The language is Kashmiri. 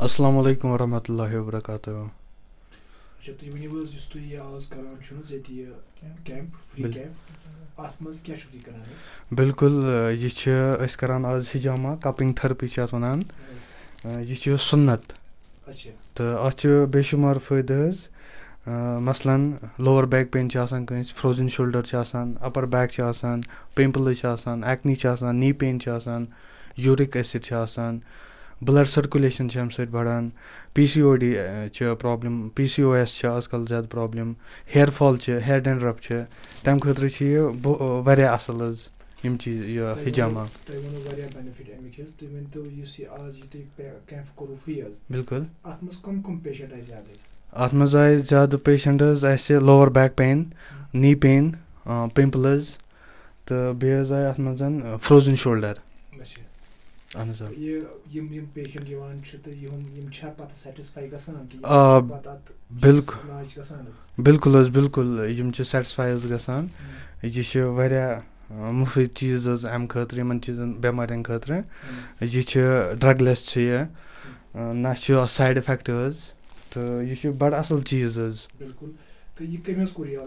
Assalamu alaikum warahmatullahi wabarakatuh. اچھا تُہۍ ؤنِو حظ یُس تُہۍ یہِ آز کران چھُو نہٕ حظ ییٚتہِ یہِ کیمپ فرٛی کیمپ اَتھ منٛز کیٛاہ چھُو تُہۍ کران حظ؟ بِلکُل یہِ چھِ أسۍ کران آز ہِجاما کپِنگ تھٔرپی چھِ اَتھ وَنان یہِ چھِ سُنت اچھا تہٕ اَتھ چھِ بے شُمار فٲیدٕ حظ مثلاً لووَر بیک پین چھِ آسان کٲنٛسہِ فرٛوزٕن شولڈَر چھِ آسان اَپَر بیک چھِ آسان پِمپلٕز چھِ آسان ایکنی چھِ آسان نی پین چھِ آسان یوٗرِک ایسِڈ چھِ آسان بٕلڈ سٔرکُلیشَن چھِ اَمہِ سۭتۍ بَڑان پی سی او ڈی چھِ problem P C O S چھِ آزکل زیادٕ پرٛابلِم ہِیَر فال چھِ ہِیَر ڈینڈرَف چھِ تَمہِ خٲطرٕ چھِ یہِ واریاہ اَصٕل حظ یِم چیٖز یہِ ہِجاما. تۄہہِ ووٚنوُ واریاہ بٮ۪نِفِٹ اَمِکۍ حظ تُہۍ ؤنۍتو یُس یہِ آز یہِ تُہۍ کیمپ کوٚروُ فرٛی حظ بِلکُل اَتھ منٛز کَم پیشَنٹ آیہِ زیادٕ اَتھ منٛز آیہِ زیادٕ پیشَنٹ حظ اَسہِ لووَر بیک پین نی پین پِمپلٕز تہٕ بیٚیہِ حظ آیہِ اَتھ منٛز فرٛوزٕن شولڈَر. اچھا اہن حظ یِم پیشَنٹ یِوان چھِ تہٕ یِم چھا پَتہٕ سیٹِسفاے گژھان بِلکُل حظ بِلکُل یِم چھِ سیٹِسفاے حظ گژھان یہِ چھِ واریاہ مُفیٖد چیٖز حظ اَمہِ خٲطرٕ یِمَن چیٖزَن بٮ۪مارٮ۪ن خٲطرٕ یہِ چھِ ڈرٛگ لٮ۪س چھِ یہِ نہ چھُ اَتھ سایڈ اِفٮ۪کٹ حظ تہٕ یہِ چھُ بَڑٕ اَصٕل چیٖز حظ. بِلکُل تہٕ یہِ کٔمۍ حظ کوٚر یہِ